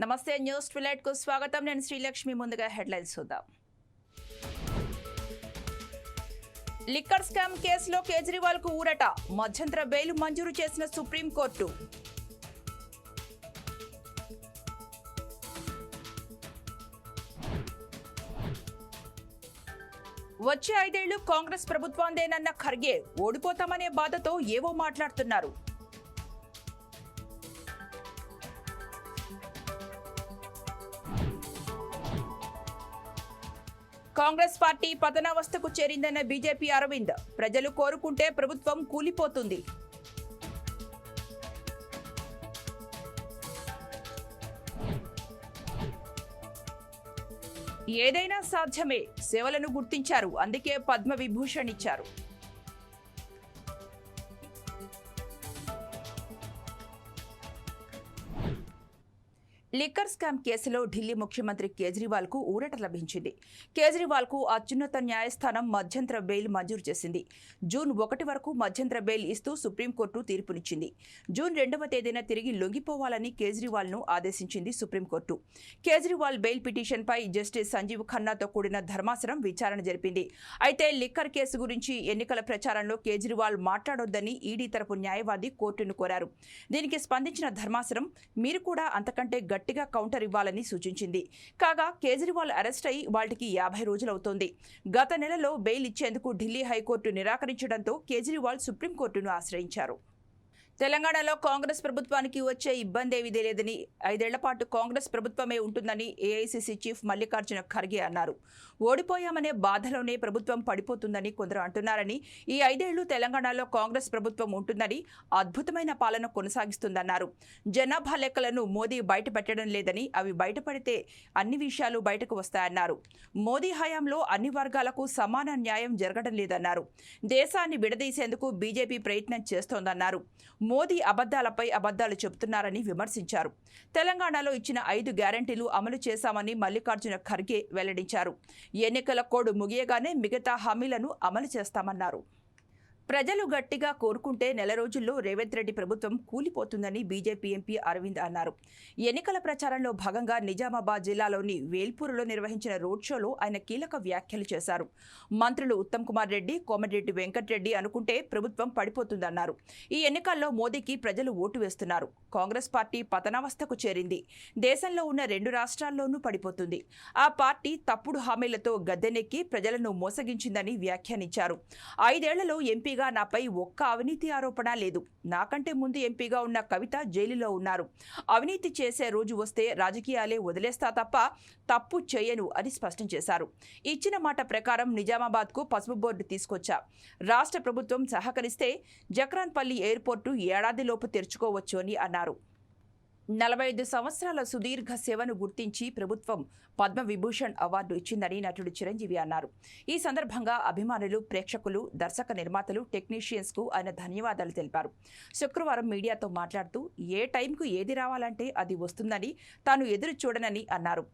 నమస్తే news twilight కు స్వాగతం. నేను శ్రీలక్ష్మి. ముందుగా హెడ్లైన్స్ చూద్దాం. లిక్కర్ స్కామ్ కేసులో కేజ్రీవాల్ కు ఊరట. మధ్యంతర బెయిల్ మంజూరు చేసిన సుప్రీంకోర్టు. వచ్చే 5 ఏళ్లు కాంగ్రెస్ ప్రభుత్వాందేనన్న ఖర్గే ఓడిపోతామనే బాధతో ఏవో మాట్లాడుతున్నారు. కాంగ్రెస్ పార్టీ పతనావస్థకు చేరిందన్న బీజేపీ అరవింద్. ప్రజలు కోరుకుంటే ప్రభుత్వం కూలిపోతుంది. ఏదైనా సాధ్యమే. సేవలను గుర్తించారు, అందుకే పద్మ విభూషణ్ ఇచ్చారు. లిక్కర్ స్కామ్ కేసులో ఢిల్లీ ముఖ్యమంత్రి కేజ్రీవాల్ కు ఊరట లభించింది. కేజ్రీవాల్ కు అత్యున్నత న్యాయస్థానం మధ్యంతర బెయిల్ మంజూరు చేసింది. జూన్ 1 వరకు మధ్యంతర బెయిల్ ఇస్తూ సుప్రీంకోర్టు తీర్పునిచ్చింది. జూన్ 2వ తేదీన తిరిగి లొంగిపోవాలని కేజ్రీవాల్ ను ఆదేశించింది సుప్రీంకోర్టు. కేజ్రీవాల్ బెయిల్ పిటిషన్ పై జస్టిస్ సంజీవ్ ఖన్నాతో కూడిన ధర్మాసనం విచారణ జరిపింది. అయితే లిక్కర్ కేసు గురించి ఎన్నికల ప్రచారంలో కేజ్రీవాల్ మాట్లాడొద్దని ఈడీ తరపు న్యాయవాది కోర్టును కోరారు. దీనికి స్పందించిన ధర్మాసనం మీరు కూడా అంతకంటే గట్టిగా కౌంటర్ ఇవ్వాలని సూచించింది. కాగా కేజ్రీవాల్ అరెస్ట్ అయి వాటికి 50 రోజులవుతోంది. గత నెలలో బెయిల్ ఇచ్చేందుకు ఢిల్లీ హైకోర్టు నిరాకరించడంతో కేజ్రీవాల్ సుప్రీంకోర్టును ఆశ్రయించారు. తెలంగాణలో కాంగ్రెస్ ప్రభుత్వానికి వచ్చే ఇబ్బంది ఏమీ లేదని, 5 ఏళ్ల పాటు కాంగ్రెస్ ప్రభుత్వమే ఉంటుందని ఏఐసీసీ చీఫ్ మల్లికార్జున ఖర్గే అన్నారు. ఓడిపోయామనే బాధలోనే ప్రభుత్వం పడిపోతుందని కొందరు అంటున్నారని, ఈ 5 ఏళ్లు తెలంగాణలో కాంగ్రెస్ ప్రభుత్వం ఉంటుందని, అద్భుతమైన పాలన కొనసాగిస్తుందన్నారు. జనాభా లెక్కలను మోదీ బయటపెట్టడం లేదని, అవి బయటపడితే అన్ని విషయాలు బయటకు వస్తాయన్నారు. మోదీ హయాంలో అన్ని వర్గాలకు సమాన న్యాయం జరగడం లేదన్నారు. దేశాన్ని విడదీసేందుకు బీజేపీ ప్రయత్నం చేస్తోందన్నారు. మోదీ అబద్దాలపై అబద్దాలు చెబుతున్నారని విమర్శించారు. తెలంగాణలో ఇచ్చిన 5 గ్యారంటీలు అమలు చేశామని మల్లికార్జున ఖర్గే వెల్లడించారు. ఎన్నికల కోడ్ ముగియగానే మిగతా హామీలను అమలు చేస్తామన్నారు. ప్రజలు గట్టిగా కోరుకుంటే నెల రోజుల్లో రేవంత్ రెడ్డి ప్రభుత్వం కూలిపోతుందని బీజేపీ ఎంపీ అరవింద్ అన్నారు. ఎన్నికల ప్రచారంలో భాగంగా నిజామాబాద్ జిల్లాలోని వేల్పూరులో నిర్వహించిన రోడ్ షోలో ఆయన కీలక వ్యాఖ్యలు చేశారు. మంత్రులు ఉత్తమ్ కుమార్ రెడ్డి, కోమటిరెడ్డి వెంకటరెడ్డి అనుకుంటే ప్రభుత్వం పడిపోతుందన్నారు. ఈ ఎన్నికల్లో మోదీకి ప్రజలు ఓటు వేస్తున్నారు. కాంగ్రెస్ పార్టీ పతనావస్థకు చేరింది. దేశంలో ఉన్న 2 రాష్ట్రాల్లోనూ పడిపోతుంది. ఆ పార్టీ తప్పుడు హామీలతో గద్దెనెక్కి ప్రజలను మోసగించిందని వ్యాఖ్యానించారు. 5 ఏళ్లలో ఎంపీ నాపై ఒక్క అవినీతి ఆరోపణ లేదు. నాకంటే ముందు ఎంపీగా ఉన్న కవిత జైలులో ఉన్నారు. అవినీతి చేసే రోజు వస్తే రాజకీయాలే వదిలేస్తా తప్ప తప్పు చేయను అని స్పష్టం చేశారు. ఇచ్చిన మాట ప్రకారం నిజామాబాద్కు పసుపు బోర్డు తీసుకొచ్చా. రాష్ట్ర ప్రభుత్వం సహకరిస్తే జక్రాన్పల్లి ఎయిర్పోర్టు ఏడాదిలోపు తెరుచుకోవచ్చు అని అన్నారు. 45 సంవత్సరాల సుదీర్ఘ సేవను గుర్తించి ప్రభుత్వం పద్మ విభూషణ్ అవార్డు ఇచ్చిందని నటుడు చిరంజీవి అన్నారు. ఈ సందర్భంగా అభిమానులు, ప్రేక్షకులు, దర్శక నిర్మాతలు, టెక్నీషియన్స్ కు ఆయన ధన్యవాదాలు తెలిపారు. శుక్రవారం మీడియాతో మాట్లాడుతూ ఏ టైంకు ఏది రావాలంటే అది వస్తుందని, తాను ఎదురు చూడనని అన్నారు.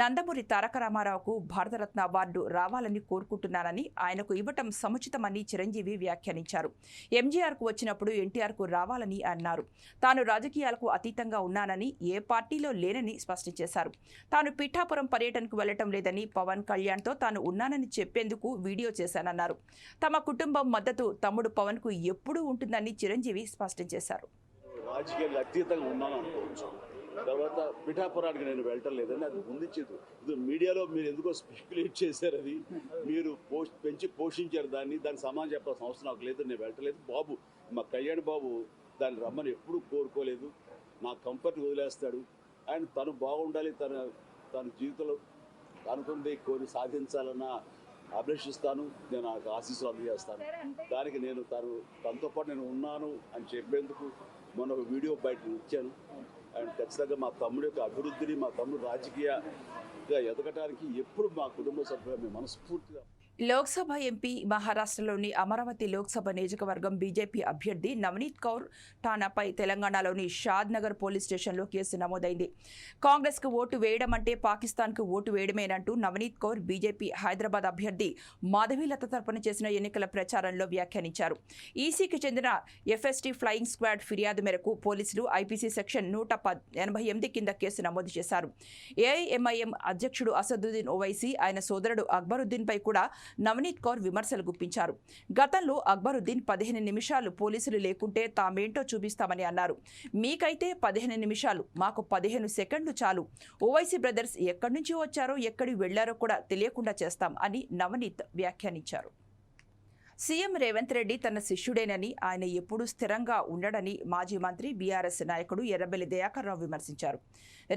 నందమూరి తారక రామారావుకు భారతరత్న అవార్డు రావాలని కోరుకుంటున్నానని, ఆయనకు ఇవ్వటం సముచితమని చిరంజీవి వ్యాఖ్యానించారు. ఎంజీఆర్కు వచ్చినప్పుడు ఎన్టీఆర్కు రావాలని అన్నారు. తాను రాజకీయాలకు అతీతంగా ఉన్నానని, ఏ పార్టీలో లేనని స్పష్టం చేశారు. తాను పిఠాపురం పర్యటనకు వెళ్లటం లేదని, పవన్ కళ్యాణ్తో తాను ఉన్నానని చెప్పేందుకు వీడియో చేశానన్నారు. తమ కుటుంబం మద్దతు తమ్ముడు పవన్ కు ఎప్పుడూ ఉంటుందని చిరంజీవి స్పష్టం చేశారు. రాజకీయాలకు అతీతంగా ఉన్నాను అనుకోవచ్చు. తర్వాత పిఠాపురానికి నేను వెళ్ళటం లేదని అది ముందించదు. ఇది మీడియాలో మీరు ఎందుకో స్పెక్యులేట్ చేశారు. అది మీరు పెంచి పోషించారు దాన్ని సమాధానం చెప్పాల్సిన అవసరం నాకు లేదు. నేను వెళ్ళటలేదు. బాబు, మా కళ్యాణ్ బాబు దాన్ని రమ్మని ఎప్పుడూ కోరుకోలేదు. నా కంఫర్ట్ వదిలేస్తాడు. ఆయన తను బాగుండాలి, తన జీవితంలో అనుకుంది కోరి సాధించాలన్న అభిలషిస్తాను. నేను నాకు ఆశీస్సులు అందజేస్తాను. దానికి నేను తనతో పాటు నేను ఉన్నాను అని చెప్పేందుకు మొన్న ఒక వీడియో బయట ఇచ్చాను. అండ్ ఖచ్చితంగా మా తమ్ముడి యొక్క అభివృద్ధిని, మా తమ్ముడు రాజకీయంగా ఎదగటానికి ఎప్పుడు మా కుటుంబ సభ్యులు మేము మనస్ఫూర్తిగా లోక్సభ ఎంపీ మహారాష్ట్రలోని అమరావతి లోక్సభ నియోజకవర్గం బీజేపీ అభ్యర్థి నవనీత్ కౌర్ ఠానాపై తెలంగాణలోని షాద్ నగర్ పోలీస్ స్టేషన్లో కేసు నమోదైంది. కాంగ్రెస్కు ఓటు వేయడం అంటే పాకిస్తాన్కు ఓటు వేయడమేనంటూ నవనీత్ కౌర్ బీజేపీ హైదరాబాద్ అభ్యర్థి మాధవీలత తరపున చేసిన ఎన్నికల ప్రచారంలో వ్యాఖ్యానించారు. ఈసీకి చెందిన ఎఫ్ఎస్టీ ఫ్లయింగ్ స్క్వాడ్ ఫిర్యాదు మేరకు పోలీసులు ఐపీసీ సెక్షన్ 188 కింద కేసు నమోదు చేశారు. ఏఐఎంఐఎం అధ్యక్షుడు అసదుద్దీన్ ఓవైసీ, ఆయన సోదరుడు అక్బరుద్దీన్పై కూడా నవనీత్ కౌర్ విమర్శలు గుప్పించారు. గతంలో అక్బరుద్దీన్ 15 నిమిషాలు పోలీసులు లేకుంటే తామేంటో చూపిస్తామని అన్నారు. మీకైతే 15 నిమిషాలు, మాకు 15 సెకండ్లు చాలు. ఓవైసీ బ్రదర్స్ ఎక్కడి నుంచి వచ్చారో ఎక్కడికి వెళ్లారో కూడా తెలియకుండా చేస్తాం అని నవనీత్ వ్యాఖ్యానించారు. సీఎం రేవంత్ రెడ్డి తన శిష్యుడేనని, ఆయన ఎప్పుడూ స్థిరంగా ఉండడని మాజీ మంత్రి బీఆర్ఎస్ నాయకుడు ఎర్రబెల్లి దయాకర్ రావు విమర్శించారు.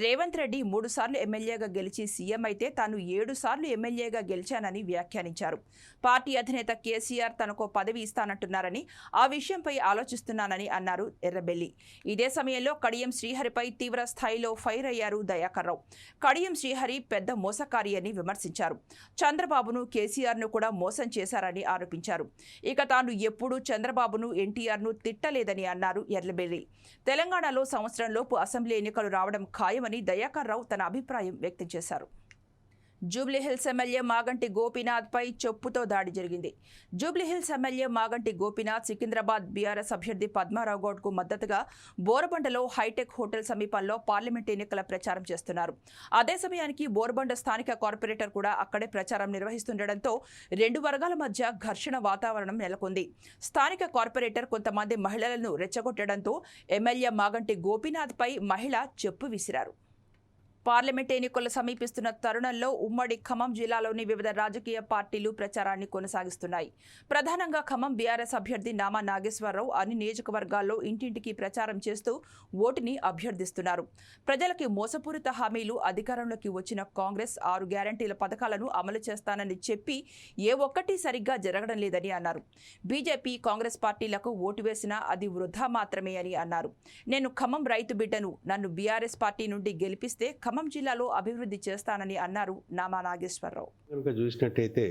రేవంత్ రెడ్డి 3 సార్లు ఎమ్మెల్యేగా గెలిచి సీఎం అయితే తాను 7 సార్లు ఎమ్మెల్యేగా గెలిచానని వ్యాఖ్యానించారు. పార్టీ అధినేత కేసీఆర్ తనకు పదవి ఇస్తానంటున్నారని, ఆ విషయంపై ఆలోచిస్తున్నానని అన్నారు ఎర్రబెల్లి. ఇదే సమయంలో కడియం శ్రీహరిపై తీవ్ర స్థాయిలో ఫైర్ అయ్యారు దయాకర్ రావు. కడియం శ్రీహరి పెద్ద మోసకారి అని విమర్శించారు. చంద్రబాబును, కేసీఆర్ను కూడా మోసం చేశారని ఆరోపించారు. ఇక తాను ఎప్పుడూ చంద్రబాబును, ఎన్టీఆర్ను తిట్టలేదని అన్నారు ఎర్రబెల్లి. తెలంగాణలో సంవత్సరంలోపు అసెంబ్లీ ఎన్నికలు రావడం ఖాయమని దయాకర్ రావు తన అభిప్రాయం వ్యక్తం చేశారు. జూబ్లీహిల్స్ ఎమ్మెల్యే మాగంటి గోపీనాథ్పై చెప్పుతో దాడి జరిగింది. జూబ్లీహిల్స్ ఎమ్మెల్యే మాగంటి గోపీనాథ్ సికింద్రాబాద్ బీఆర్ఎస్ అభ్యర్థి పద్మారావు గౌడ్కు మద్దతుగా బోరబండలో హైటెక్ హోటల్ సమీపంలో పార్లమెంట్ ఎన్నికల ప్రచారం చేస్తున్నారు. అదే సమయానికి బోరబండ స్థానిక కార్పొరేటర్ కూడా అక్కడే ప్రచారం నిర్వహిస్తుండటంతో 2 వర్గాల మధ్య ఘర్షణ వాతావరణం నెలకొంది. స్థానిక కార్పొరేటర్ కొంతమంది మహిళలను రెచ్చగొట్టడంతో ఎమ్మెల్యే మాగంటి గోపీనాథ్పై మహిళ చెప్పు విసిరారు. పార్లమెంట్ ఎన్నికలు సమీపిస్తున్న తరుణంలో ఉమ్మడి ఖమ్మం జిల్లాలోని వివిధ రాజకీయ పార్టీలు ప్రచారాన్ని కొనసాగిస్తున్నాయి. ప్రధానంగా ఖమ్మం బీఆర్ఎస్ అభ్యర్థి నామా నాగేశ్వరరావు అన్ని నియోజకవర్గాల్లో ఇంటింటికి ప్రచారం చేస్తూ ఓటుని అభ్యర్థిస్తున్నారు. ప్రజలకి మోసపూరిత హామీలు, అధికారంలోకి వచ్చిన కాంగ్రెస్ 6 గ్యారంటీల పథకాలను అమలు చేస్తానని చెప్పి ఏ ఒక్కటి సరిగ్గా జరగడం లేదని అన్నారు. బీజేపీ, కాంగ్రెస్ పార్టీలకు ఓటు వేసినా అది వృధా మాత్రమే అని అన్నారు. నేను ఖమ్మం రైతు బిడ్డను, నన్ను బీఆర్ఎస్ పార్టీ నుండి గెలిపిస్తే ఖమ్మం జిల్లాలో అభివృద్ధి చేస్తానని అన్నారు నామా నాగేశ్వరరావు. కనుక చూసినట్టయితే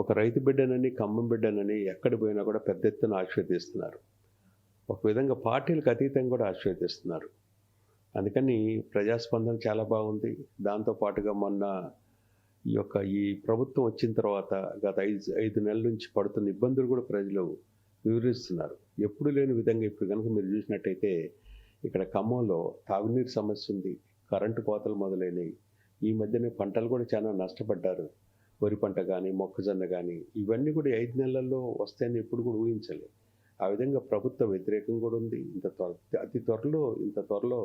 ఒక రైతు బిడ్డనని, ఖమ్మం బిడ్డనని ఎక్కడ పోయినా కూడా పెద్ద ఎత్తున ఆశీర్వదిస్తున్నారు. ఒక విధంగా పార్టీలకు అతీతంగా కూడా ఆశీర్వదిస్తున్నారు. అందుకని ప్రజాస్పందన చాలా బాగుంది. దాంతోపాటుగా మొన్న ఈ ప్రభుత్వం వచ్చిన తర్వాత గత 5 నెలల నుంచి పడుతున్న ఇబ్బందులు కూడా ప్రజలు వివరిస్తున్నారు. ఎప్పుడు లేని విధంగా ఇప్పుడు కనుక మీరు చూసినట్టయితే ఇక్కడ ఖమ్మంలో తాగునీరు సమస్య ఉంది, కరెంటు కోతలు మొదలైనవి. ఈ మధ్యనే పంటలు కూడా చాలా నష్టపడ్డారు. వరి పంట కానీ, మొక్కజొన్న కానీ, ఇవన్నీ కూడా 5 నెలల్లో వస్తాయని ఎప్పుడు కూడా ఊహించలేదు. ఆ విధంగా ప్రభుత్వ వ్యతిరేకం కూడా ఉంది. అతి త్వరలో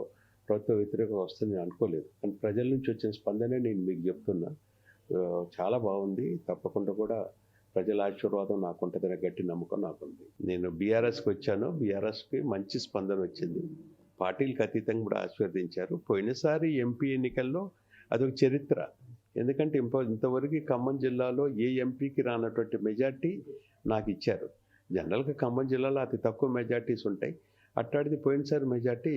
ప్రభుత్వ వ్యతిరేకం వస్తుందని అనుకోలేదు. కానీ ప్రజల నుంచి వచ్చిన స్పందనే నేను మీకు చెప్తున్నా. చాలా బాగుంది. తప్పకుండా కూడా ప్రజల ఆశీర్వాదం నాకుంటుందనే గట్టి నమ్మకం నాకుంది. నేను బీఆర్ఎస్కి వచ్చాను. బీఆర్ఎస్కి మంచి స్పందన వచ్చింది. పార్టీలకు అతీతంగా కూడా ఆశీర్వదించారు. పోయినసారి ఎంపీ ఎన్నికల్లో అదొక చరిత్ర. ఎందుకంటే ఇంతవరకు ఖమ్మం జిల్లాలో ఏ ఎంపీకి రానటువంటి మెజార్టీ నాకు ఇచ్చారు. జనరల్గా ఖమ్మం జిల్లాలో అతి తక్కువ మెజార్టీస్ ఉంటాయి. అట్లాంటిది పోయినసారి మెజార్టీ,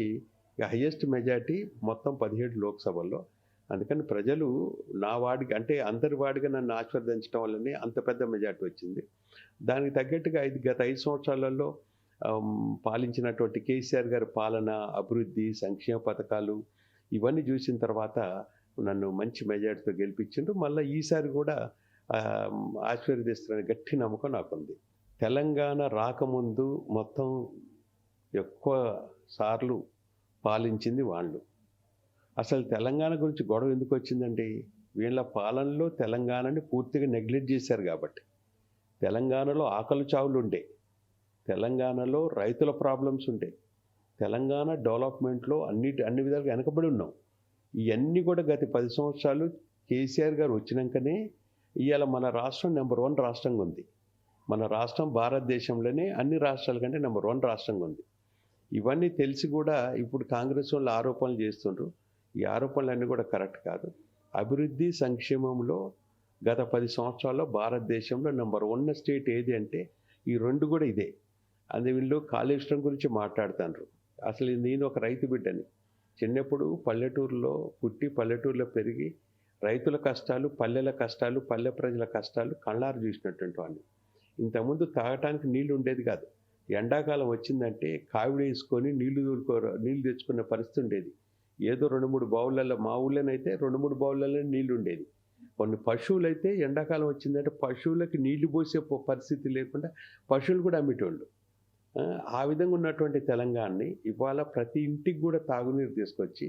హయ్యెస్ట్ మెజార్టీ మొత్తం 17 లోక్సభల్లో. అందుకని ప్రజలు నా వాడికి, అంటే అందరి వాడిగా నన్ను ఆశీర్వదించడం వల్లనే అంత పెద్ద మెజార్టీ వచ్చింది. దానికి తగ్గట్టుగా గత 5 సంవత్సరాలలో పాలించినటువంటి కేసీఆర్ గారి పాలన, అభివృద్ధి, సంక్షేమ పథకాలు ఇవన్నీ చూసిన తర్వాత నన్ను మంచి మెజార్టీతో గెలిపించిండ్రు. మళ్ళీ ఈసారి కూడా ఆశీర్వదిస్తున్న గట్టి నమ్మకం నాకుంది. తెలంగాణ రాకముందు మొత్తం ఎక్కువ సార్లు పాలించింది వాళ్ళు. అసలు తెలంగాణ గురించి గొడవ ఎందుకు వచ్చిందండి? వీళ్ళ పాలనలో తెలంగాణని పూర్తిగా నెగ్లెక్ట్ చేశారు కాబట్టి. తెలంగాణలో ఆకలి చావులు ఉండే, తెలంగాణలో రైతుల ప్రాబ్లమ్స్ ఉండే, తెలంగాణ డెవలప్మెంట్లో అన్ని విధాలుగా వెనకబడి ఉన్నాం. ఇవన్నీ కూడా గత 10 సంవత్సరాలు కేసీఆర్ గారు వచ్చినాకనే ఇవాళ మన రాష్ట్రం నెంబర్ 1 రాష్ట్రంగా ఉంది. మన రాష్ట్రం భారతదేశంలోనే అన్ని రాష్ట్రాల కంటే నెంబర్ 1 రాష్ట్రంగా ఉంది. ఇవన్నీ తెలిసి కూడా ఇప్పుడు కాంగ్రెస్ వాళ్ళు ఆరోపణలు చేస్తుండ్రు. ఈ ఆరోపణలన్నీ కూడా కరెక్ట్ కాదు. అభివృద్ధి, సంక్షేమంలో గత 10 సంవత్సరాల్లో భారతదేశంలో నెంబర్ 1 స్టేట్ ఏది అంటే ఈ 2 కూడా ఇదే. అది వీళ్ళు కాళేశ్వరం గురించి మాట్లాడుతున్నారు. అసలు నేను ఒక రైతు బిడ్డని. చిన్నప్పుడు పల్లెటూరులో పుట్టి, పల్లెటూరులో పెరిగి రైతుల కష్టాలు, పల్లెల కష్టాలు, పల్లె ప్రజల కష్టాలు కళ్ళారు చూసినటువంటి వాడిని. ఇంతకుముందు తాగటానికి నీళ్లు ఉండేది కాదు. ఎండాకాలం వచ్చిందంటే కావిడి వేసుకొని నీళ్లు తెచ్చుకునే పరిస్థితి ఉండేది. ఏదో 2-3 బావులలో, మా ఊళ్ళోనైతే 2-3 బావులలో నీళ్లు ఉండేది. కొన్ని పశువులు అయితే ఎండాకాలం వచ్చిందంటే పశువులకి నీళ్లు పోసే పరిస్థితి లేకుండా పశువులు కూడా అమ్మేటోళ్ళు. ఆ విధంగా ఉన్నటువంటి తెలంగాణని ఇవాళ ప్రతి ఇంటికి కూడా తాగునీరు తీసుకొచ్చి,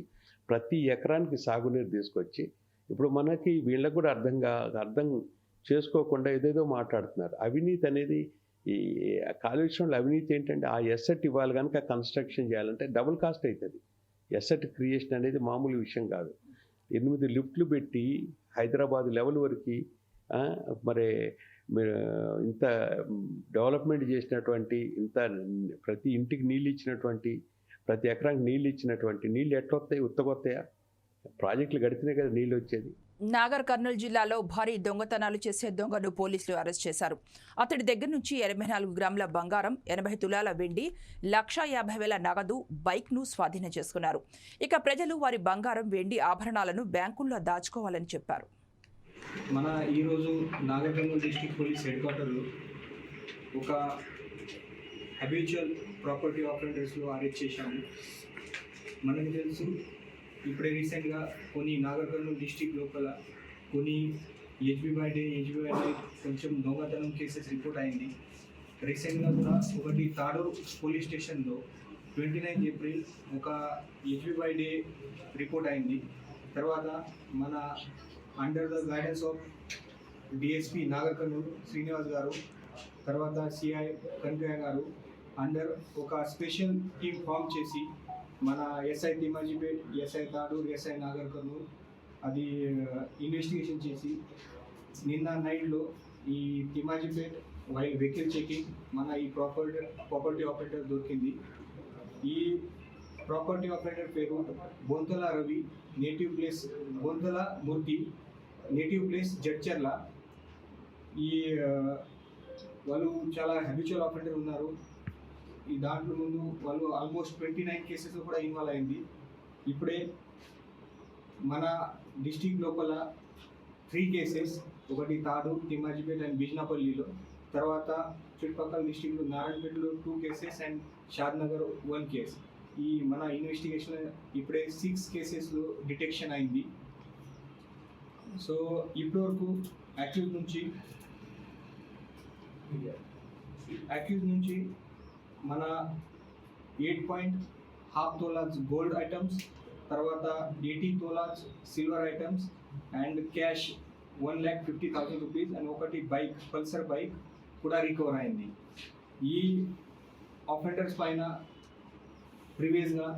ప్రతి ఎకరానికి సాగునీరు తీసుకొచ్చి, ఇప్పుడు మనకి వీళ్ళకు కూడా అర్థం చేసుకోకుండా ఏదేదో మాట్లాడుతున్నారు. అవినీతి అనేది, ఈ కాలుష్యంలో అవినీతి ఏంటంటే ఆ ఎస్సెట్ ఇవ్వాలి కనుక కన్స్ట్రక్షన్ చేయాలంటే డబుల్ కాస్ట్ అవుతుంది. ఎస్సెట్ క్రియేషన్ అనేది మామూలు విషయం కాదు. 8 లిఫ్ట్లు పెట్టి హైదరాబాద్ లెవెల్ వరకు మరి ఇంత డెవలప్మెంట్ చేసినటువంటి, ఇంత ప్రతి ఇంటికి నీళ్ళు ఇచ్చినటువంటి, ప్రతి ఎకరానికి నీళ్ళు ఇచ్చినటువంటి నీళ్ళు ఎట్లా వస్తాయి? ఉత్తగొస్తాయా? ప్రాజెక్టులు గడితేనే కదా నీళ్ళు వచ్చేది. నాగర్ కర్నూలు జిల్లాలో భారీ దొంగతనాలు చేసే దొంగను పోలీసులు అరెస్ట్ చేశారు. అతడి దగ్గర నుంచి 84 గ్రాముల బంగారం, 80 తులాల వెండి, 1,50,000 నగదు, బైక్ను స్వాధీనం చేసుకున్నారు. ఇక ప్రజలు వారి బంగారం, వెండి ఆభరణాలను బ్యాంకుల్లో దాచుకోవాలని చెప్పారు. మన ఈరోజు Nagar Kurnool district police head క్వార్టర్లో ఒక హ్యాబిచువల్ ప్రాపర్టీ ఆఫెండర్స్లో అరెస్ట్ చేశాము. మనకు తెలుసు, ఇప్పుడే రీసెంట్గా కొన్ని నాగర్ కర్నూలు డిస్ట్రిక్ట్ లోపల కొన్ని హెచ్బీ బై డే కొంచెం దొంగతనం కేసెస్ రిపోర్ట్ అయింది. రీసెంట్గా కూడా ఒకటి తాడూరు పోలీస్ స్టేషన్లో 29 ఏప్రిల్ ఒక హెచ్బీ బై డే రిపోర్ట్ అయింది. తర్వాత మన under the guidance of DSP Nagar Kurnool Srinivas గారు, తర్వాత సిఐ కనకయ్య గారు అండర్ ఒక స్పెషల్ టీమ్ ఫామ్ చేసి మన SI Thimmajipet, SI Tadoor, SI Nagar Kurnool అది ఇన్వెస్టిగేషన్ చేసి నిన్న నైట్లో ఈ తిమాజీపేట్ వెహికల్ చెకింగ్ మన ఈ ప్రాపర్టీ ఆపరేటర్ దొరికింది. ఈ ప్రాపర్టీ ఆపరేటర్ పేరు బొంతల రవి, నేటివ్ ప్లేస్ బొంతల మూర్తి, నేటివ్ ప్లేస్ జడ్చర్ల. ఈ వాళ్ళు చాలా హ్యాబిచువల్ ఆపరేటర్ ఉన్నారు. ఈ దాంట్లో ముందు వాళ్ళు ఆల్మోస్ట్ 29 కేసెస్ కూడా ఇన్వాల్వ్ అయింది. ఇప్పుడే మన డిస్టిక్ లోపల 3 కేసెస్, ఒకటి తాడూరు, తిమ్మాజిపేట్ అండ్ బిజ్నాపల్లిలో, తర్వాత చుట్టుపక్కల డిస్టిక్లో నారాయణపేటలో 2 కేసెస్ అండ్ షాద్నగర్ 1 కేస్. ఈ మన ఇన్వెస్టిగేషన్ ఇప్పుడే 6 కేసెస్లో డిటెక్షన్ అయింది. సో ఇప్పటివరకు అక్యూజ్ నుంచి మన 8.5 తోలాస్ గోల్డ్ ఐటమ్స్, తర్వాత 80 tolas silver items and cash 1,50,000 rupees and ఒకటి బైక్, పల్సర్ బైక్ కూడా రికవర్ అయింది. ఈ ఆఫెండర్స్ పైన ప్రీవియస్గా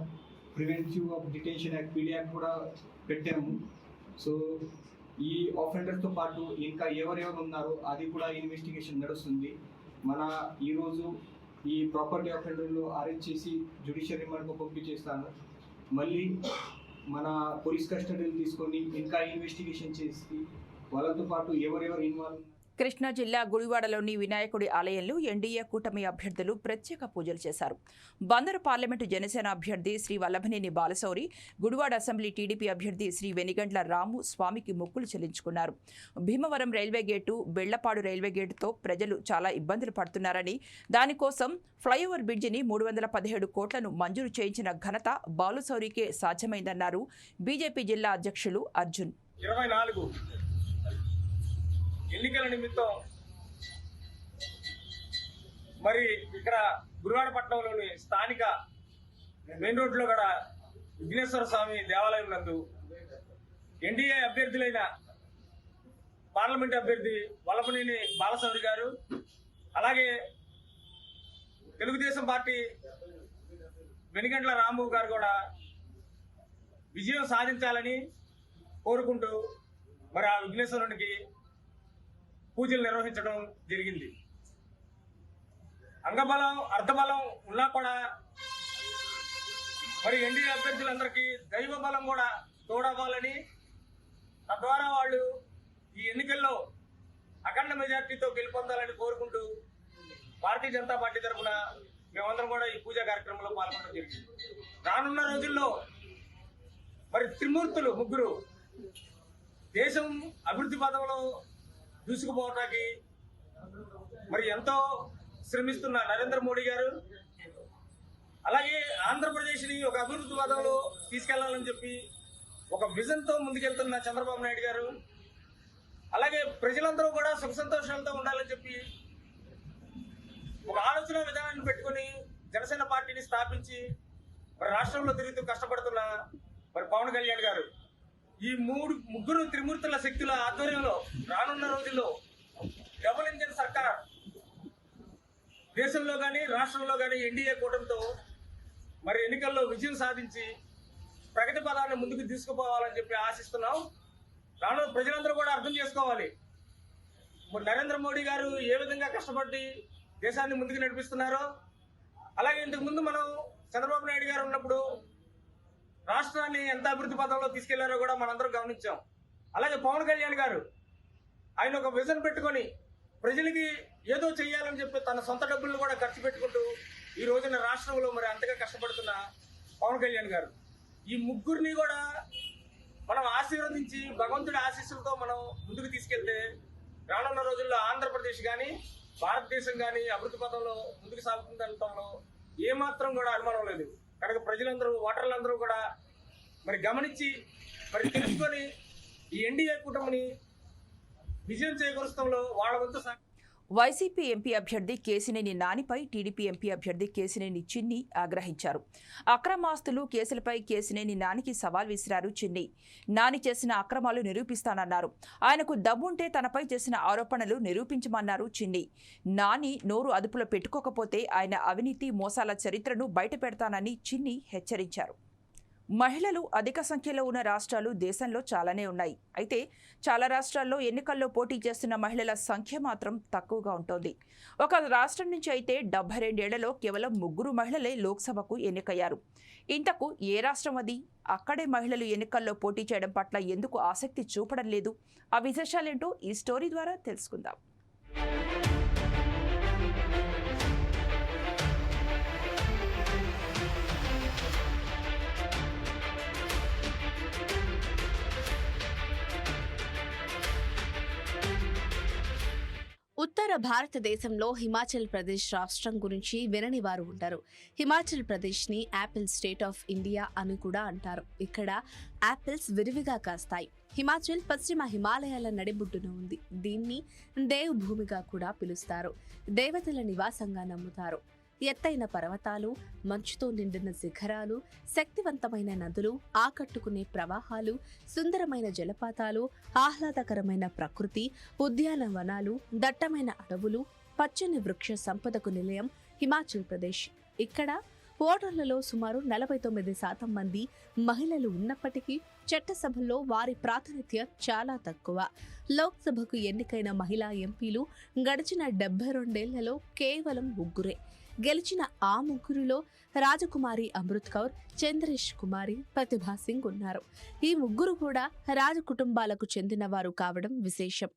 preventive of detention act PD act కూడా పెట్టాము. సో ఈ ఆఫెండర్స్తో పాటు ఇంకా ఎవరెవరు ఉన్నారో అది కూడా ఇన్వెస్టిగేషన్ నడుస్తుంది. మన ఈరోజు ఈ ప్రాపర్టీ ఆఫెండర్లు అరెస్ట్ చేసి జ్యుడిషియల్ రిమాండ్కు పంపించేస్తాను. మళ్ళీ మన పోలీస్ కస్టడీలు తీసుకొని ఇంకా ఇన్వెస్టిగేషన్ చేసి వాళ్ళతో పాటు ఎవరెవరు ఇన్వాల్వ్. కృష్ణా జిల్లా గుడివాడలోని వినాయకుడి ఆలయంలో ఎన్డీఏ కూటమి అభ్యర్థులు ప్రత్యేక పూజలు చేశారు. బందరు పార్లమెంటు జనసేన అభ్యర్థి శ్రీ వల్లభనేని బాలశౌరి, గుడివాడ అసెంబ్లీ టీడీపీ అభ్యర్థి శ్రీ వెనిగండ్ల రాము స్వామికి మొక్కులు చెల్లించుకున్నారు. భీమవరం రైల్వే గేటు, బెళ్లపాడు రైల్వే గేటుతో ప్రజలు చాలా ఇబ్బందులు పడుతున్నారని, దానికోసం ఫ్లైఓవర్ బ్రిడ్జిని 317 కోట్లను మంజూరు చేయించిన ఘనత బాలశౌరికే సాధ్యమైందన్నారు బీజేపీ జిల్లా అధ్యక్షులు అర్జున్. 24 ఎన్నికల నిమిత్తం మరి ఇక్కడ గురువాడ పట్టణంలోని స్థానిక మెయిన్ రోడ్లో కూడా విఘ్నేశ్వర స్వామి దేవాలయం నందు ఎన్డీఏ అభ్యర్థులైన పార్లమెంట్ అభ్యర్థి వల్లభనేని బాలశౌరి గారు, అలాగే తెలుగుదేశం పార్టీ వెనిగండ్ల రాము గారు కూడా విజయం సాధించాలని కోరుకుంటూ మరి ఆ విఘ్నేశ్వరునికి పూజలు నిర్వహించడం జరిగింది. అంగబలం, అర్ధబలం ఉన్నా కూడా మరి ఎన్డీఏ అభ్యర్థులందరికీ దైవ బలం కూడా తోడవ్వాలని, తద్వారా వాళ్ళు ఈ ఎన్నికల్లో అఖండ మెజార్టీతో గెలుపొందాలని కోరుకుంటూ భారతీయ జనతా పార్టీ తరఫున మేమందరం కూడా ఈ పూజా కార్యక్రమంలో పాల్గొనడం జరిగింది. రానున్న రోజుల్లో మరి త్రిమూర్తులు ముగ్గురు దేశం అభివృద్ధి పథంలో దూసుకుపోవటానికి మరి ఎంతో శ్రమిస్తున్న నరేంద్ర మోడీ గారు, అలాగే ఆంధ్రప్రదేశ్ని ఒక అభివృద్ధి పథంలో తీసుకెళ్లాలని చెప్పి ఒక విజన్తో ముందుకెళ్తున్న చంద్రబాబు నాయుడు గారు, అలాగే ప్రజలందరూ కూడా సుఖ సంతోషాలతో ఉండాలని చెప్పి ఒక ఆలోచన విధానాన్ని పెట్టుకుని జనసేన పార్టీని స్థాపించి మరి రాష్ట్రంలో తిరుగుతూ కష్టపడుతున్న మరి పవన్ కళ్యాణ్ గారు, ఈ ముగ్గురు త్రిమూర్తుల శక్తుల ఆధ్వర్యంలో రానున్న రోజుల్లో డబుల్ ఇంజిన్ సర్కార్ దేశంలో కానీ రాష్ట్రంలో కానీ ఎన్డీఏ కూటమితో మరి ఎన్నికల్లో విజయం సాధించి ప్రగతి పదాన్ని ముందుకు తీసుకుపోవాలని చెప్పి ఆశిస్తున్నాం. రానున్న ప్రజలందరూ కూడా అర్థం చేసుకోవాలి, మరి నరేంద్ర మోడీ గారు ఏ విధంగా కష్టపడి దేశాన్ని ముందుకు నడిపిస్తున్నారో, అలాగే ఇంతకుముందు మనం చంద్రబాబు నాయుడు గారు ఉన్నప్పుడు రాష్ట్రాన్ని ఎంత అభివృద్ధి పథంలో తీసుకెళ్లారో కూడా మనందరం గమనించాం. అలాగే పవన్ కళ్యాణ్ గారు ఆయన ఒక విజన్ పెట్టుకొని ప్రజలకి ఏదో చెయ్యాలని చెప్పి తన సొంత డబ్బులను కూడా ఖర్చు పెట్టుకుంటూ ఈ రోజున రాష్ట్రంలో మరి అంతగా కష్టపడుతున్న పవన్ కళ్యాణ్ గారు, ఈ ముగ్గురిని కూడా మనం ఆశీర్వదించి భగవంతుడి ఆశీస్సులతో మనం ముందుకు తీసుకెళ్తే రానున్న రోజుల్లో ఆంధ్రప్రదేశ్ కానీ భారతదేశం కానీ అభివృద్ధి పథంలో ముందుకు సాగుతుందనటంలో ఏమాత్రం కూడా అనుమానం లేదు. కనుక ప్రజలందరూ, ఓటర్లందరూ కూడా మరి గమనించి మరి తెలుసుకొని ఈ ఎన్డీఏ కూటమిని విజయం చేకూర్చడంలో వాళ్ళ వంతు వైసీపీ ఎంపీ అభ్యర్థి కేశినేని నానిపై టీడీపీ ఎంపీ అభ్యర్థి కేశినేని చిన్ని ఆగ్రహించారు. అక్రమాస్తులు కేసులపై కేశినేని నానికి సవాల్ విసిరారు చిన్ని. నాని చేసిన అక్రమాలు నిరూపిస్తానన్నారు. ఆయనకు దమ్ముంటే తనపై చేసిన ఆరోపణలు నిరూపించమన్నారు చిన్ని. నాని నోరు అదుపులో పెట్టుకోకపోతే ఆయన అవినీతి మోసాల చరిత్రను బయటపెడతానని చిన్ని హెచ్చరించారు. మహిళలు అధిక సంఖ్యలో ఉన్న రాష్ట్రాలు దేశంలో చాలానే ఉన్నాయి. అయితే చాలా రాష్ట్రాల్లో ఎన్నికల్లో పోటీ చేస్తున్న మహిళల సంఖ్య మాత్రం తక్కువగా ఉంటుంది. ఒక రాష్ట్రం నుంచి అయితే 72 ఏళ్లలో కేవలం 3 మహిళలే లోక్సభకు ఎన్నికయ్యారు. ఇంతకు ఏ రాష్ట్రం అది? అక్కడే మహిళలు ఎన్నికల్లో పోటీ చేయడం పట్ల ఎందుకు ఆసక్తి చూపడం లేదు? ఆ విశేషాలేంటో ఈ స్టోరీ ద్వారా తెలుసుకుందాం. ఉత్తర భారతదేశంలో హిమాచల్ ప్రదేశ్ రాష్ట్రం గురించి వినని వారు ఉంటారు. హిమాచల్ ప్రదేశ్ని యాపిల్ స్టేట్ ఆఫ్ ఇండియా అని కూడా అంటారు. ఇక్కడ యాపిల్స్ విరివిగా కాస్తాయి. హిమాచల్ పశ్చిమ హిమాలయాల నడిబొడ్డున ఉంది. దీన్ని దేవ్ భూమిగా కూడా పిలుస్తారు. దేవతల నివాసంగా నమ్ముతారు. ఎత్తైన పర్వతాలు, మంచుతో నిండిన శిఖరాలు, శక్తివంతమైన నదులు, ఆకట్టుకునే ప్రవాహాలు, సుందరమైన జలపాతాలు, ఆహ్లాదకరమైన ప్రకృతి, ఉద్యానవనాలు, దట్టమైన అడవులు, పచ్చని వృక్ష సంపదకు నిలయం హిమాచల్ ప్రదేశ్. ఇక్కడ ఓటర్లలో సుమారు 49% మంది మహిళలు ఉన్నప్పటికీ చట్టసభల్లో వారి ప్రాతినిధ్యం చాలా తక్కువ. లోక్సభకు ఎన్నికైన మహిళా ఎంపీలు గడిచిన 72 ఏళ్లలో కేవలం 3. గెలిచిన ఆ 3లో రాజకుమారి అమృత్ కౌర్, చంద్రేష్ కుమారి, ప్రతిభా సింగ్ ఉన్నారు. ఈ 3 కూడా రాజ కుటుంబాలకు చెందిన వారు కావడం విశేషం.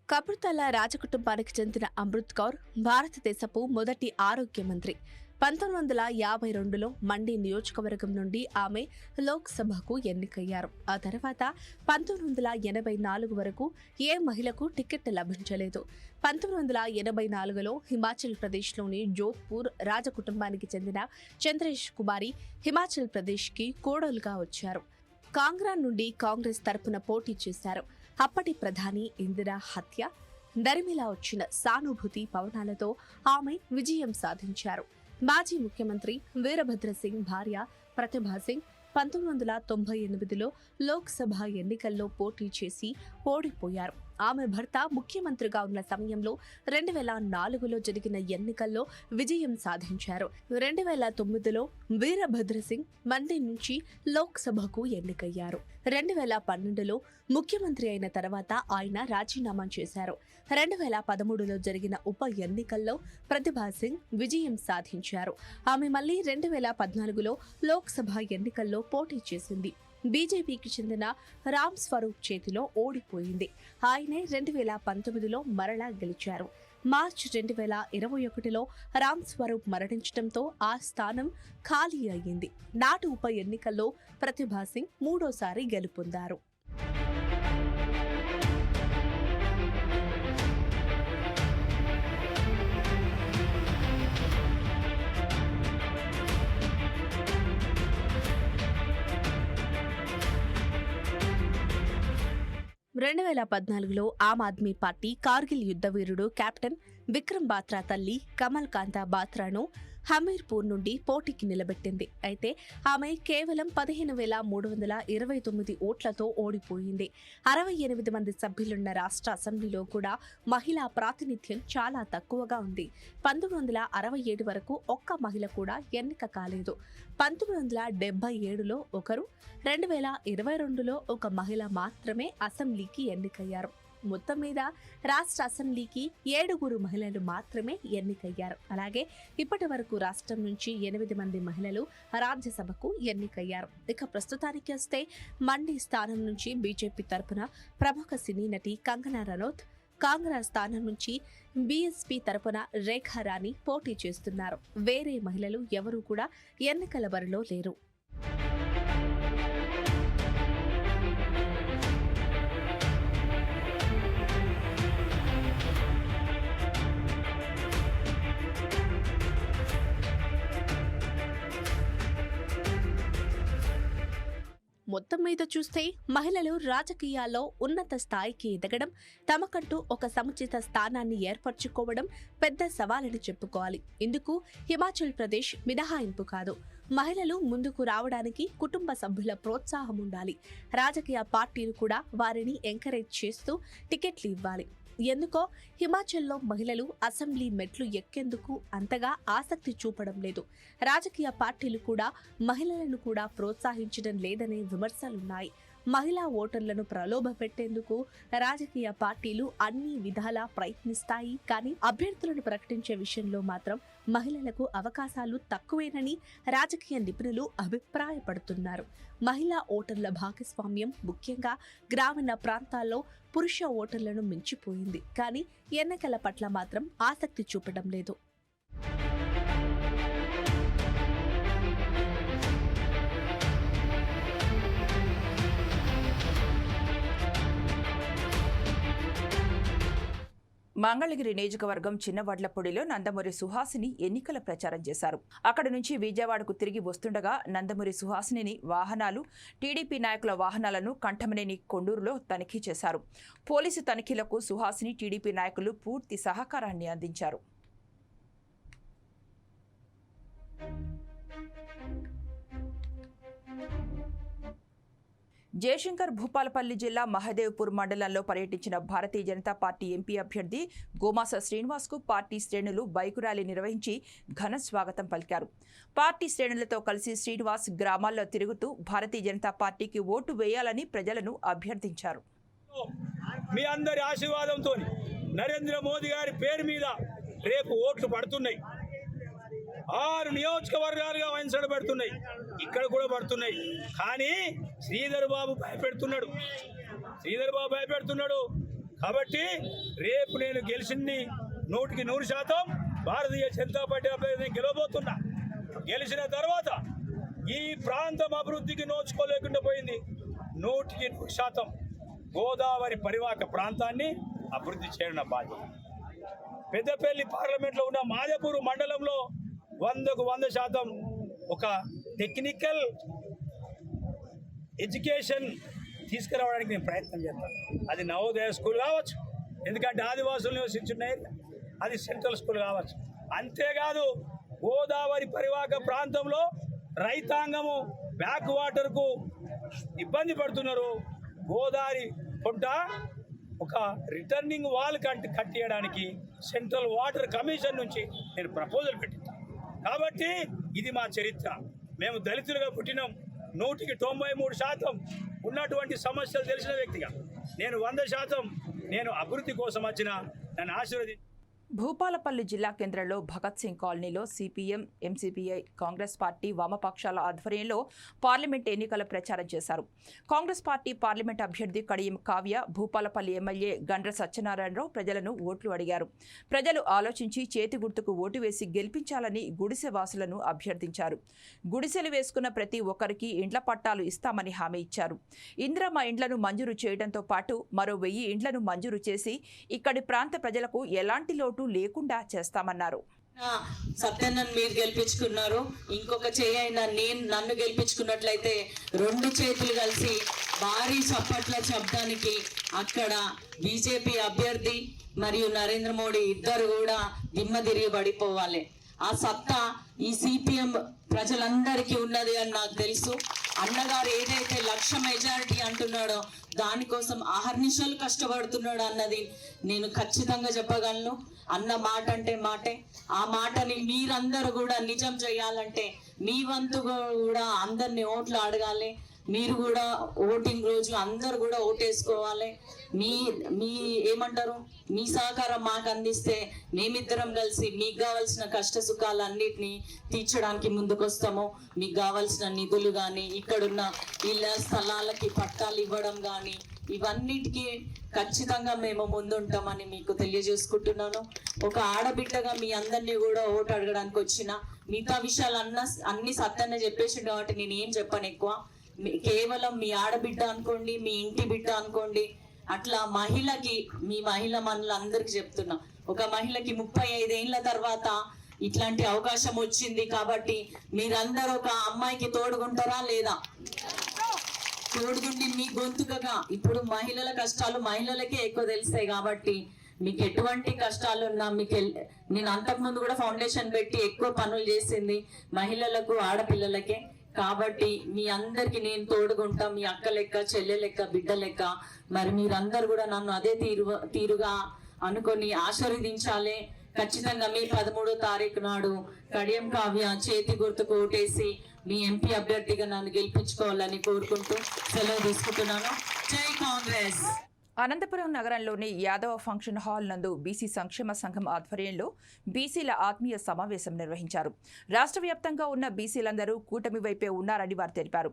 కపుర్తలా రాజకుటుంబానికి చెందిన అమృత్ కౌర్ భారతదేశపు మొదటి ఆరోగ్య మంత్రి. 1952లో మండి నియోజకవర్గం నుండి ఆమె లోక్సభకు ఎన్నికయ్యారు. ఆ తర్వాత 1984 వరకు ఏ మహిళకు టికెట్ లభించలేదు. 1984లో హిమాచల్ ప్రదేశ్లోని జోధ్పూర్ రాజకుటుంబానికి చెందిన చంద్రేష్ కుమారి హిమాచల్ ప్రదేశ్కి కోడలుగా వచ్చారు. కాంగ్రా నుండి కాంగ్రెస్ తరపున పోటీ చేశారు. అప్పటి ప్రధాని ఇందిరా హత్య, దరిమిలా వచ్చిన సానుభూతి పవనాలతో ఆమె విజయం సాధించారు. మాజీ ముఖ్యమంత్రి వీరభద్ర సింగ్ భార్య ప్రతిభా సింగ్ 1998లో లోక్సభ ఎన్నికల్లో పోటీ చేసి ఓడిపోయారు. ఆమె భర్త ముఖ్యమంత్రిగా ఉన్న సమయంలో 2004లో జరిగిన ఎన్నికల్లో విజయం సాధించారు. 2009లో వీరభద్ర సింగ్ మండి నుంచి లోక్సభకు ఎన్నికయ్యారు. 2012లో ముఖ్యమంత్రి అయిన తర్వాత ఆయన రాజీనామా చేశారు. 2013లో జరిగిన ఉప ఎన్నికల్లో ప్రతిభా సింగ్ విజయం సాధించారు. ఆమె మళ్లీ 2014లో లోక్సభ ఎన్నికల్లో పోటీ చేసింది. బీజేపీకి చెందిన రామ్ స్వరూప్ చేతిలో ఓడిపోయింది. ఆయనే 2019లో మరలా గెలిచారు. మార్చి 2021లో రామ్ స్వరూప్ మరణించడంతో ఆ స్థానం ఖాళీ అయ్యింది. నాటి ఉప ఎన్నికల్లో ప్రతిభా సింగ్ మూడోసారి గెలుపొందారు. రెండు 2014లో ఆమ్ ఆద్మీ పార్టీ కార్గిల్ యుద్ధ వీరుడు కెప్టెన్ విక్రమ్ బాత్రా తల్లి కమల్ కాంతా బాత్రాను హమీర్పూర్ నుండి పోటీకి నిలబెట్టింది. అయితే ఆమె కేవలం 15,329 ఓట్లతో ఓడిపోయింది. 68 మంది సభ్యులున్న రాష్ట్ర అసెంబ్లీలో కూడా మహిళా ప్రాతినిధ్యం చాలా తక్కువగా ఉంది. 1967 వరకు ఒక్క మహిళ కూడా ఎన్నిక కాలేదు. 1977లో ఒకరు, 2022లో ఒక మహిళ మాత్రమే అసెంబ్లీకి ఎన్నికయ్యారు. మొత్తం మీద రాష్ట్ర అసెంబ్లీకి 7 మహిళలు మాత్రమే ఎన్నికయ్యారు. అలాగే ఇప్పటి వరకు రాష్ట్రం నుంచి 8 మంది మహిళలు రాజ్యసభకు ఎన్నికయ్యారు. ఇక ప్రస్తుతానికి వస్తే మండి స్థానం నుంచి బీజేపీ తరపున ప్రముఖ సినీ నటి కంగనా రనౌత్, కాంగ్రా స్థానం నుంచి బీఎస్పీ తరపున రేఖా రాణి పోటీ చేస్తున్నారు. వేరే మహిళలు ఎవరూ కూడా ఎన్నికల బరిలో లేరు. మొత్తం మీద చూస్తే మహిళలు రాజకీయాల్లో ఉన్నత స్థాయికి ఎదగడం, తమకంటూ ఒక సముచిత స్థానాన్ని ఏర్పరచుకోవడం పెద్ద సవాలని చెప్పుకోవాలి. ఇందుకు హిమాచల్ ప్రదేశ్ మినహాయింపు కాదు. మహిళలు ముందుకు రావడానికి కుటుంబ సభ్యుల ప్రోత్సాహం ఉండాలి. రాజకీయ పార్టీలు కూడా వారిని ఎంకరేజ్ చేస్తూ టికెట్లు ఇవ్వాలి. ఎందుకో హిమాచల్లో మహిళలు అసెంబ్లీ మెట్లు ఎక్కేందుకు అంతగా ఆసక్తి చూపడం లేదు. రాజకీయ పార్టీలు కూడా మహిళలను కూడా ప్రోత్సహించడం లేదనే విమర్శలున్నాయి. మహిళా ఓటర్లను ప్రలోభపెట్టేందుకు రాజకీయ పార్టీలు అన్ని విధాలా ప్రయత్నిస్తాయి. కానీ అభ్యర్థులను ప్రకటించే విషయంలో మాత్రం మహిళలకు అవకాశాలు తక్కువేనని రాజకీయ నిపుణులు అభిప్రాయపడుతున్నారు. మహిళా ఓటర్ల భాగస్వామ్యం ముఖ్యంగా గ్రామీణ ప్రాంతాల్లో పురుష ఓటర్లను మించిపోయింది. కానీ ఎన్నికల పట్ల మాత్రం ఆసక్తి చూపడం లేదు. మంగళగిరి నియోజకవర్గం చిన్నవడ్లపొడిలో నందమూరి సుహాసిని ఎన్నికల ప్రచారం చేశారు. అక్కడి నుంచి విజయవాడకు తిరిగి వస్తుండగా నందమూరి సుహాసిని వాహనాలు, టీడీపీ నాయకుల వాహనాలను కంఠమనేని కొండూరులో తనిఖీ చేశారు. పోలీసు తనిఖీలకు సుహాసిని, టీడీపీ నాయకులు పూర్తి సహకారాన్ని అందించారు. జయశంకర్ భూపాలపల్లి జిల్లా మహదేవ్పూర్ మండలంలో పర్యటించిన భారతీయ జనతా పార్టీ ఎంపీ అభ్యర్థి గోమాస శ్రీనివాస్కు పార్టీ శ్రేణులు బైకు ర్యాలీ నిర్వహించి ఘన స్వాగతం పలికారు. పార్టీ శ్రేణులతో కలిసి శ్రీనివాస్ గ్రామాల్లో తిరుగుతూ భారతీయ జనతా పార్టీకి ఓటు వేయాలని ప్రజలను అభ్యర్థించారు. మీ అందరి ఆశీర్వాదంతో నరేంద్ర మోదీ గారి పేరు మీద రేపు ఓట్లు పడుతున్నాయి. 6 నియోజకవర్గాలుగా పెడుతున్నాయి, ఇక్కడ కూడా పడుతున్నాయి. కానీ శ్రీధర్ బాబు భయపెడుతున్నాడు. కాబట్టి రేపు నేను గెలిచింది 100% భారతీయ జనతా పార్టీ అభ్యర్థిని గెలవబోతున్నా. గెలిచిన తర్వాత ఈ ప్రాంతం అభివృద్ధికి నోచుకోలేకుండా పోయింది. 100% గోదావరి పరివాహక ప్రాంతాన్ని అభివృద్ధి చేయడం బాధ్యత. పెద్దపల్లి పార్లమెంట్లో ఉన్న మాదేపూర్ మండలంలో 100కు 100% ఒక టెక్నికల్ ఎడ్యుకేషన్ తీసుకురావడానికి నేను ప్రయత్నం చేస్తాను. అది నవోదయ స్కూల్ కావచ్చు, ఎందుకంటే ఆదివాసులు నివసించున్నాయి, అది సెంట్రల్ స్కూల్ కావచ్చు. అంతేకాదు గోదావరి పరివాహక ప్రాంతంలో రైతాంగము బ్యాక్ వాటర్కు ఇబ్బంది పడుతున్నారు. గోదావరి పొంట ఒక రిటర్నింగ్ వాల్ కట్టియడానికి సెంట్రల్ వాటర్ కమిషన్ నుంచి నేను ప్రపోజల్ పెట్టింది. కాబట్టి ఇది మా చరిత్ర. మేము దళితులుగా పుట్టినాం. 193% ఉన్నటువంటి సమస్యలు తెలిసిన వ్యక్తిగా నేను 100% నేను అభివృద్ధి కోసం వచ్చిన నన్ను ఆశీర్వది. భూపాలపల్లి జిల్లా కేంద్రంలో భగత్ సింగ్ కాలనీలో సిపిఎం, ఎంసీపీఐ, కాంగ్రెస్ పార్టీ, వామపక్షాల ఆధ్వర్యంలో పార్లమెంట్ ఎన్నికల ప్రచారం చేశారు. కాంగ్రెస్ పార్టీ పార్లమెంట్ అభ్యర్థి కడియం కావ్య, భూపాలపల్లి ఎమ్మెల్యే గండ్ర సత్యనారాయణరావు ప్రజలను ఓట్లు అడిగారు. ప్రజలు ఆలోచించి చేతి గుర్తుకు ఓటు వేసి గెలిపించాలని గుడిసె వాసులను అభ్యర్థించారు. గుడిసెలు వేసుకున్న ప్రతి ఒక్కరికి ఇండ్ల పట్టాలు ఇస్తామని హామీ ఇచ్చారు. ఇందిరమ్మ ఇండ్లను మంజూరు చేయడంతో పాటు మరో 1000 ఇండ్లను మంజూరు చేసి ఇక్కడి ప్రాంత ప్రజలకు ఎలాంటి లోటు లేకుండా చేస్తామన్నారు. సత్యన్నను మీరు గెలిపించుకున్నారు, ఇంకొక చేయి అయినా నన్ను గెలిపించుకున్నట్లయితే 2 చేతులు కలిసి భారీ చప్పట్ల శబ్దానికి అక్కడ బీజేపీ అభ్యర్థి మరియు నరేంద్ర మోడీ ఇద్దరు కూడా దిమ్మ తిరిగి పడిపోవాలి. ఆ సత్తా ఈ సిపిఎం ప్రజలందరికీ ఉన్నది అని నాకు తెలుసు. అన్నగారు ఏదైతే 1,00,000 మెజారిటీ అంటున్నాడో దానికోసం అహర్నిశలు కష్టపడుతున్నాడు అన్నది నేను ఖచ్చితంగా చెప్పగలను. అన్న మాట అంటే మాటే. ఆ మాటని మీరందరూ కూడా నిజం చేయాలంటే మీ వంతు కూడా అందరినీ ఓట్లు అడగాలి. మీరు కూడా ఓటింగ్ రోజు అందరు కూడా ఓటేసుకోవాలి. మీ ఏమంటారు, మీ సహకారం మాకు అందిస్తే మేమిద్దరం కలిసి మీకు కావాల్సిన కష్ట సుఖాలన్నిటినీ తీర్చడానికి ముందుకొస్తాము. మీకు కావాల్సిన నిధులు కానీ, ఇక్కడున్న ఇళ్ళ స్థలాలకి పట్టాలు ఇవ్వడం కానీ, ఇవన్నిటికీ ఖచ్చితంగా మేము ముందుంటామని మీకు తెలియజేసుకుంటున్నాను. ఒక ఆడబిడ్డగా మీ అందరినీ కూడా ఓటు అడగడానికి వచ్చిన మిగతా విషయాలు అన్ని సత్యాన్ని చెప్పేసిండు కాబట్టి నేను ఏం చెప్పను ఎక్కువ. కేవలం మీ ఆడబిడ్డ అనుకోండి, మీ ఇంటి బిడ్డ అనుకోండి, అట్లా మీ మహిళ మనలందరికీ చెప్తున్నా, ఒక మహిళకి 35 ఏళ్ల తర్వాత ఇట్లాంటి అవకాశం వచ్చింది కాబట్టి మీరందరూ ఒక అమ్మాయికి తోడుగుంటారా లేదా? తోడుగుండి మీ గొంతుకగా, ఇప్పుడు మహిళల కష్టాలు మహిళలకే ఎక్కువ తెలుస్తాయి కాబట్టి మీకు ఎటువంటి కష్టాలు ఉన్నా నేను అంతకుముందు కూడా ఫౌండేషన్ పెట్టి ఎక్కువ పనులు చేసింది మహిళలకు, ఆడపిల్లలకే. కాబట్టి మీ అందరికి నేను తోడుగుంటా, మీ అక్క లెక్క, చెల్లె లెక్క, బిడ్డ లెక్క. మరి మీరందరూ కూడా నన్ను అదే తీరుగా అనుకొని ఆశీర్వదించాలి. ఖచ్చితంగా మే 13వ తారీఖు నాడు కడియం కావ్య చేతి గుర్తుకు ఓటేసి మీ ఎంపీ అభ్యర్థిగా నన్ను గెలిపించుకోవాలని కోరుకుంటూ సెలవు తీసుకుంటున్నాను. జై కాంగ్రెస్. అనంతపురం నగరంలోని యాదవ ఫంక్షన్ హాల్ నందు బీసీ సంక్షేమ సంఘం ఆధ్వర్యంలో బీసీల ఆత్మీయ సమావేశం నిర్వహించారు. రాష్ట్ర వ్యాప్తంగా ఉన్న బీసీలందరూ కూటమి వైపే ఉన్నారని వారు తెలిపారు.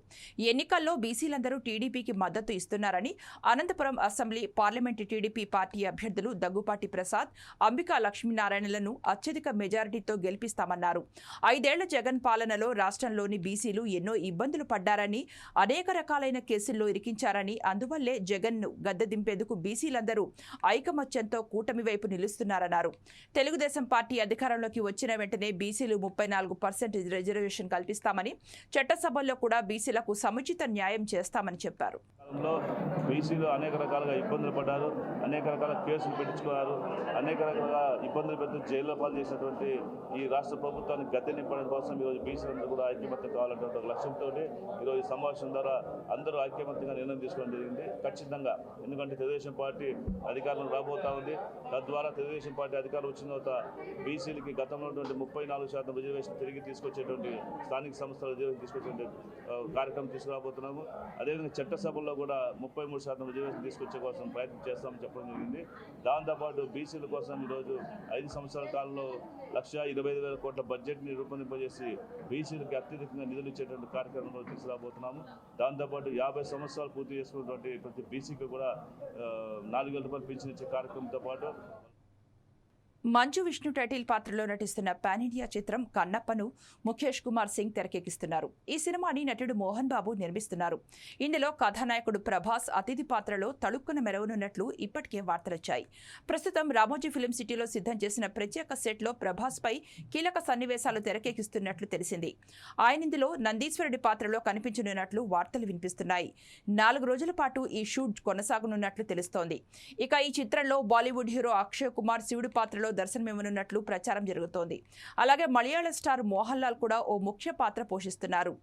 ఎన్నికల్లో బీసీలందరూ టీడీపీకి మద్దతు ఇస్తున్నారని, Anantapuram assembly, parliament TDP party అభ్యర్థులు దగ్గుపాటి ప్రసాద్, అంబికా లక్ష్మీనారాయణలను అత్యధిక మెజారిటీతో గెలిపిస్తామన్నారు. 5 ఏళ్ల జగన్ పాలనలో రాష్ట్రంలోని బీసీలు ఎన్నో ఇబ్బందులు పడ్డారని, అనేక రకాలైన కేసుల్లో ఇరికించారని, అందువల్లే జగన్ను గద్దెదింపే బీసీలందరూ ఐకమత్యంతో కూటమి వైపు నిలుస్తున్నారన్నారు. తెలుగుదేశం పార్టీ అధికారంలోకి వచ్చిన వెంటనే బీసీలు 34% రిజర్వేషన్ కల్పిస్తామని, చట్టసభల్లో కూడా బీసీలకు సముచిత న్యాయం చేస్తామని చెప్పారు. బీసీలు అనేక రకాలుగా ఇబ్బందులు పడ్డారు, అనేక రకాల కేసులు పెట్టించుకున్నారు, అనేక రకాల ఇబ్బందులు పెట్టి జైల్లో పాలు చేసినటువంటి ఈ రాష్ట్ర ప్రభుత్వాన్ని గద్దె నింపడం కోసం ఈరోజు బీసీలందరూ కూడా ఐక్యమత్యం కావాలన్నటువంటి ఒక లక్ష్యంతో ఈరోజు ఈ సమావేశం ద్వారా అందరూ ఐక్యమత్యంగా నిర్ణయం తీసుకోవడం జరిగింది. ఖచ్చితంగా ఎందుకంటే తెలుగుదేశం పార్టీ అధికారంలో రాబోతా ఉంది. తద్వారా తెలుగుదేశం పార్టీ అధికారం వచ్చిన తర్వాత బీసీలకి గతంలో ఉన్నటువంటి 34% రిజర్వేషన్ తిరిగి తీసుకొచ్చేటువంటి స్థానిక సంస్థల రిజర్వేషన్ తీసుకొచ్చే కార్యక్రమం తీసుకురాబోతున్నాము. అదేవిధంగా చట్టసభల్లో కూడా 33% రిజర్వేషన్ తీసుకొచ్చే కోసం ప్రయత్నం చేస్తామని చెప్పడం జరిగింది. దాంతోపాటు బీసీల కోసం ఈరోజు 5 సంవత్సరాల కాలంలో 1,25,000 కోట్ల బడ్జెట్ని రూపొందింపజేసి బీసీలకి అత్యధికంగా నిధులు ఇచ్చేటువంటి కార్యక్రమంలో తీసుకురాబోతున్నాము. దాంతోపాటు 50 సంవత్సరాలు పూర్తి చేసుకున్నటువంటి ప్రతి బీసీకి కూడా 4,000 రూపాయలు పెన్షన్ ఇచ్చే కార్యక్రమంతో పాటు మంచు విష్ణు టైటిల్ పాత్రలో నటిస్తున్న పాన్ ఇండియా చిత్రం కన్నప్పను ముఖేష్ కుమార్ సింగ్ తెరకెక్కిస్తున్నారు. ఈ సినిమాని నటుడు మోహన్ బాబు నిర్మిస్తున్నారు. ఇందులో కథానాయకుడు ప్రభాస్ అతిథి పాత్రలో తళుక్కున మెరవనున్నట్లు ఇప్పటికే వార్తలొచ్చాయి. ప్రస్తుతం రామోజీ ఫిల్మ్ సిటీలో సిద్ధం చేసిన ప్రత్యేక సెట్లో ప్రభాస్ పై కీలక సన్నివేశాలు తెరకెక్కిస్తున్నట్లు తెలిసింది. ఆయన ఇందులో నందీశ్వరుడి పాత్రలో కనిపించనున్నట్లు వార్తలు వినిపిస్తున్నాయి. 4 రోజుల పాటు ఈ షూట్ కొనసాగనున్నట్లు తెలుస్తోంది. ఇక ఈ చిత్రంలో బాలీవుడ్ హీరో అక్షయ్ కుమార్ శివుడి పాత్రలో దర్శనమివ్వనున్నట్లు ప్రచారం జరుగుతోంది. అలాగే మలయాళ స్టార్ మోహన్ లాల్ కూడా ఓ ముఖ్య పాత్ర పోషిస్తున్నారు.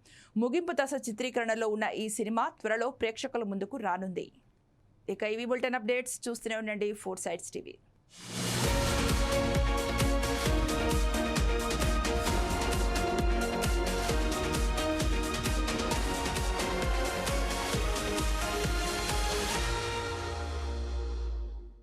ముగింపు దశ చిత్రీకరణలో ఉన్న ఈ సినిమా త్వరలో ప్రేక్షకుల ముందుకు రానుంది. ఇక ఇవి బులెటిన్ అప్డేట్స్ చూస్తూనే ఉండండి 4 Sides TV.